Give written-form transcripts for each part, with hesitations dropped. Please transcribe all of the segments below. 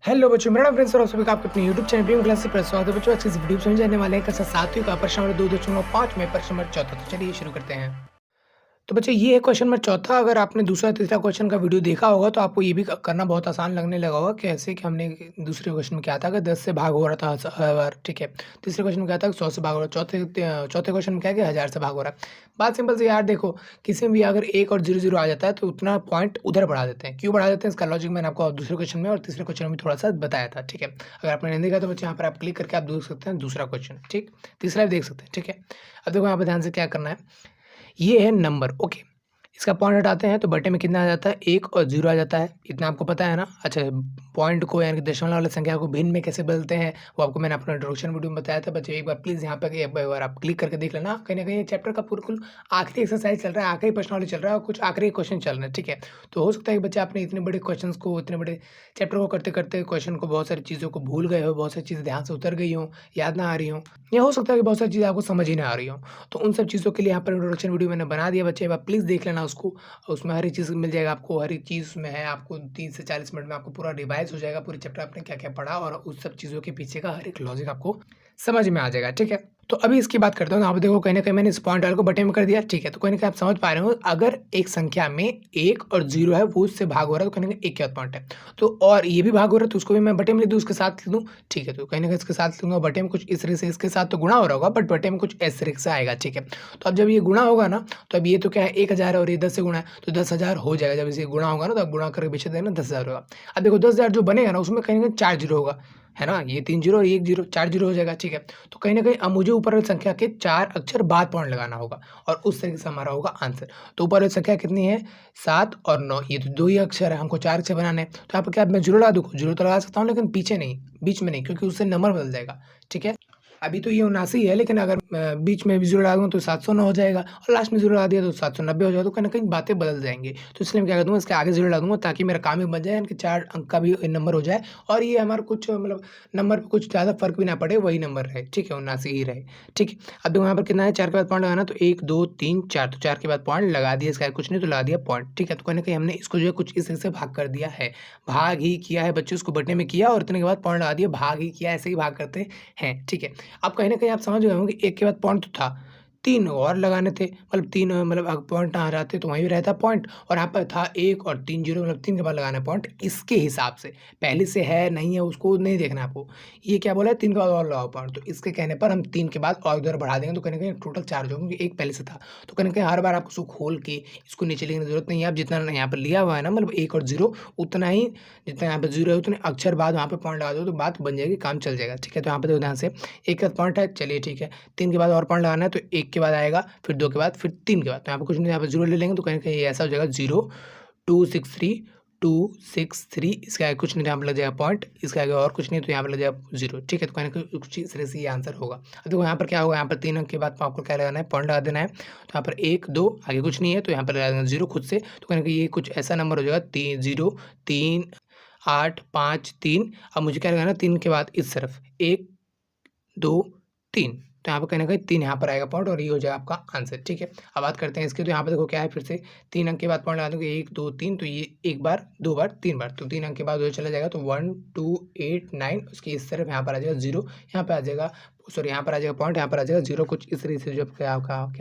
Hello बच्चों, मेरा नाम प्रिंस और आप सभी का आपके अपने यूट्यूब चैनल प्रीमियम क्लास से स्वागत है बच्चों। आज की इस वीडियो में समझ जाने वाले हैं कक्षा सातवीं का प्रश्न नंबर 2.5 में प्रश्न नंबर चौथा। तो चलिए शुरू करते हैं। तो बच्चे ये है क्वेश्चन नंबर चौथा। अगर आपने दूसरा तीसरा क्वेश्चन का वीडियो देखा होगा तो आपको ये भी करना बहुत आसान लगने लगा होगा। कैसे कि हमने दूसरे क्वेश्चन में क्या था कि 10 से भाग हो रहा था हर बार, ठीक है। तीसरे क्वेश्चन में क्या था 100 से भाग हो रहा है। चौथे क्वेश्चन में क्या है कि 1000 से भाग हो रहा है। बात सिंपल से यार देखो, किसी में भी अगर 1 और 0 0 आ जाता है तो उतना पॉइंट उधर बढ़ा देते हैं। क्यों बढ़ा देते हैं इसका लॉजिक मैंने आपको दूसरे क्वेश्चन में और तीसरे क्वेश्चन में थोड़ा सा बताया था, ठीक है। अगर आपने नहीं देखा तो बच्चे यहाँ पर आप क्लिक करके आप देख सकते हैं दूसरा क्वेश्चन, ठीक। तीसरा भी देख सकते हैं, ठीक है। अब देखो यहाँ पर ध्यान से क्या करना है, ये है नंबर, ओके। इसका पॉइंट हटाते हैं तो बटे में कितना आ जाता है 1 और 0 आ जाता है, इतना आपको पता है ना। अच्छा, पॉइंट को यानी कि दशमलव वाली संख्या को भिन्न में कैसे बदलते हैं वो आपको मैंने अपना इंट्रोडक्शन वीडियो में बताया था। बच्चे एक बार प्लीज़ यहाँ पर एक बार आप क्लिक करके देख लेना। कहीं ना कहीं चैप्टर का बिल्कुल आखिरी एक्सरसाइज चल रहा है, आखिरी प्रश्नावली चल रहा है और कुछ आखिरी क्वेश्चन चल रहे हैं, ठीक है। तो हो सकता है कि बच्चे आपने इतने बड़े क्वेश्चन को, इतने बड़े चैप्टर को करते करते क्वेश्चन को बहुत सारी चीज़ों को भूल गए हो, बहुत सारी चीज़ें ध्यान से उतर गई हो, याद ना आ रही हो, या हो सकता है कि बहुत सारी चीज़ें आपको समझ ही ना आ रही हो। तो उन सब चीज़ों के लिए यहाँ पर इंट्रोडक्शन वीडियो मैंने बना दिया बच्चे, एक बार प्लीज़ देख लेना उसको। उसमें हर एक चीज़ मिल जाएगा आपको, हर एक चीज़ उसमें है। आपको 30 से 40 मिनट में आपको पूरा रिवाइज़ हो जाएगा, पूरे चैप्टर आपने क्या-क्या पढ़ा और उस सब चीज़ों के पीछे का हर एक लॉजिक आपको समझ में आ जाएगा, ठीक है। तो अभी इसकी बात करते हैं। यहाँ पे देखो कहीं न कहीं मैंने इस पॉइंट वाले को बटे में कर दिया, ठीक है। तो कहीं न कहीं आप समझ पा रहे हो, अगर एक संख्या में 1 और 0 है वो उससे भाग हो रहा है तो कहीं न कहीं 1 के बाद पॉइंट है। तो और ये भी भाग हो रहा है तो उसको भी मैं बटे में लिख दूँ, उसके साथ लिख दूँ, ठीक है। तो कहीं न कहीं इसके साथ लिखूँगा, बटे में कुछ इस तरह से इसके साथ तो गुणा हो रहा होगा बट बटे में कुछ इस तरह से आएगा, ठीक है। तो अब जब ये गुणा होगा ना, तो अब ये तो क्या है 1000 है और ये 10 से गुणा है तो 10,000 हो जाएगा। जब इसे गुणा होगा ना तो अब गुणा करके पीछे देना 10,000 होगा। अब देखो 10,000 जो बनेगा ना उसमें कहीं न कहीं 4 जीरो होगा, है ना? ये 3 जीरो और 1 जीरो, 4 जीरो हो जाएगा, ठीक है। तो कहीं न कहीं अब मुझे ऊपर वाली संख्या के 4 अक्षर बाद पॉइंट लगाना होगा और उस तरीके से हमारा होगा आंसर। तो ऊपर वाली संख्या कितनी है 7 और 9, ये तो 2 ही अक्षर है, हमको 4 अक्षर बनाने हैं। तो यहाँ पे क्या मैं जीरो लगा दूँ? जीरो तो लगा सकता हूँ लेकिन पीछे नहीं, बीच में नहीं, क्योंकि उससे नंबर बदल जाएगा, ठीक है। अभी तो ये 79 है लेकिन अगर बीच में भी ज़ीरो लगा दूँ तो 709 हो जाएगा और लास्ट में ज़ीरो लगा दिया तो 790 हो जाएगा। तो कहीं न कहीं बातें बदल जाएँगी। तो इसलिए मैं क्या कर दूँगा, इसके आगे ज़ीरो लगा दूँगा ताकि मेरा काम ही बन जाए, यानी कि 4 अंक का भी नंबर हो जाए और ये हमारा कुछ मतलब नंबर पे कुछ ज़्यादा फ़र्क भी ना पड़े, वही नंबर रहे, ठीक है, 79 ही रहे, ठीक है। अब देखो यहाँ पर कितना है, 4 के बाद पॉइंट लगाना तो 1, 2, 3, 4, तो 4 के बाद पॉइंट लगा दिया, इसके आगे कुछ नहीं तो लगा दिया पॉइंट, ठीक है। तो कहीं न कहीं हमने इसको जो है कुछ इस तरह से भाग कर दिया है। भाग ही किया है बच्चों, उसको बटने में किया और इतने के बाद पॉइंट लगा दिया, भाग ही किया, ऐसे ही भाग करते हैं, ठीक है। अब कहीं न कहीं आप समझ गए होंगे 1 के बाद पॉइंट तो था, 3 और लगाने थे, मतलब 3 मतलब पॉइंट ना रहते तो वहीं भी रहता पॉइंट और यहाँ पर था 1 और 3 जीरो, मतलब 3 के बाद लगाना है पॉइंट इसके हिसाब से। पहले से है, नहीं है उसको नहीं देखना है आपको। ये क्या बोला है 3 के बाद और लगाओ पॉइंट, तो इसके कहने पर हम 3 के बाद और उधर बढ़ा देंगे तो कहीं न कहीं टोटल 4 हो जाएगा क्योंकि 1 पहले से था। तो कहीं न कहीं हर बार आपको इसको खोल के इसको नीचे लिखने की ज़रूरत नहीं है। आप जितना यहाँ पर लिया हुआ है ना, मतलब 1 और 0 उतना ही, जितना यहाँ पे 0 है उतने अक्षर बाद वहाँ पे पॉइंट लगा दो तो बात बन जाएगी, काम चल जाएगा, ठीक है। तो यहाँ पे देखो ध्यान से 1 का पॉइंट है, चलिए ठीक है। 3 के बाद और पॉइंट लगाना है तो 1 के बाद आएगा, फिर 2 के बाद, फिर 3 के बाद। तो यहाँ पे कुछ नहीं, यहाँ पे 0 ले लेंगे तो कहीं न कहीं ऐसा हो जाएगा 0, 263, 263, इसके आगे कुछ नहीं तो यहाँ पे लग जाएगा पॉइंट, इसके आगे और कुछ नहीं तो यहाँ पे लग जाएगा 0, ठीक है। तो कहीं न कहीं कुछ इस तरह से ये आंसर होगा। अब देखो यहाँ पर क्या होगा, यहाँ पर 3 अंक के बाद आपको क्या लगाना है, पॉइंट लगा देना है। तो यहाँ पर 1, 2 आगे कुछ नहीं है तो यहाँ पर लगा देना 0 खुद से। तो कहीं न कहीं ये कुछ ऐसा नंबर हो जाएगा 3 0 3 8 5 3। अब मुझे क्या लगाना है 3 के बाद इस तरफ 1 2 3, तो यहाँ पे कहीं न कहीं 3 यहाँ पर आएगा पॉइंट और ये हो जाएगा आपका आंसर, ठीक है। अब बात करते हैं इसकी, तो यहाँ पे देखो क्या है, फिर से 3 अंक के बाद पॉइंट लगा दोगे 1 2 3, तो ये 1 बार, 2 बार, 3 बार, तो 3 अंक के बाद उधर चला जाएगा तो 1 2 8 9, उसकी इस तरफ यहाँ पर आ जाएगा 0, यहाँ पे आ जाएगा, सॉरी यहाँ पर आ जाएगा पॉइंट, यहाँ पर आ जाएगा 0, कुछ इस तरीके से जो क्या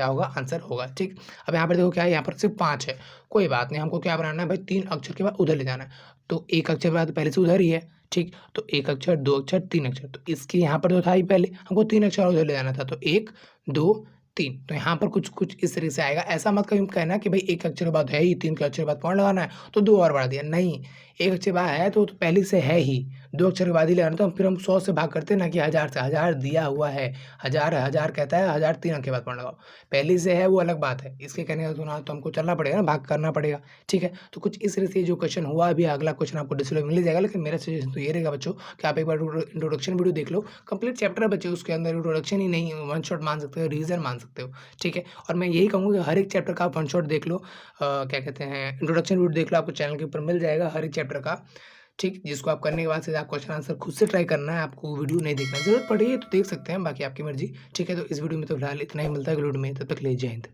होगा आंसर होगा, ठीक। अब यहाँ पर देखो क्या है, यहाँ पर सिर्फ 5 है, कोई बात नहीं, हमको क्या बनाना है भाई 3 अक्षर के बाद उधर ले जाना है। तो 1 अक्षर के बाद पहले से उधर ही है, ठीक। तो 1 अक्षर, 2 अक्षर, 3 अक्षर, तो इसके यहाँ पर तो था ही पहले, हमको 3 अक्षर उधर ले जाना था, तो 1 2 3, तो यहाँ पर कुछ इस तरीके से आएगा। ऐसा मत कहीं कहना कि भाई 1 अक्षर के बाद है ही, 3 के अक्षर के बाद पॉइंट लगाना है तो 2 और बढ़ा दिया, नहीं। 1 अक्षर बाद है तो पहले से है ही, 2 अक्षर के बाद ही लगाना, तो फिर हम 100 से भाग करते हैं ना कि 1000 से। 1000 दिया हुआ है, 1000 कहता है, 1000 3 अंक के बाद पॉइंट लगाओ। पहले से है वो अलग बात है, इसके कहने का तो हमको चलना पड़ेगा ना, भाग करना पड़ेगा, ठीक है। तो कुछ इस तरह से जो क्वेश्चन हुआ, अभी अगला क्वेश्चन आपको डिस्प्ले में मिल जाएगा, लेकिन मेरा सजेशन तो ये रहेगा बच्चों कि आप एक बार इंट्रोडक्शन वीडियो देख लो। कंप्लीट चैप्टर है बच्चे, उसके अंदर इंट्रोडक्शन ही नहीं, वन शॉट मान सकते हो, रिवीजन मान सकते हो, ठीक है। और मैं यही कहूँगा कि हर एक चैप्टर का आप वन शॉट देख लो, क्या कहते हैं, इंट्रोडक्शन वीडियो देख लो, आपको चैनल के ऊपर मिल जाएगा हर एक चैप्टर का, ठीक। जिसको आप करने के बाद सीधा आप क्वेश्चन आंसर खुद से ट्राई करना है, आपको वीडियो नहीं देखना। ज़रूरत पड़ी है तो देख सकते हैं, बाकी आपकी मर्जी, ठीक है। तो इस वीडियो में तो फिलहाल इतना ही, मिलता है अगली वीडियो में, तब तक के लिए जय हिंद।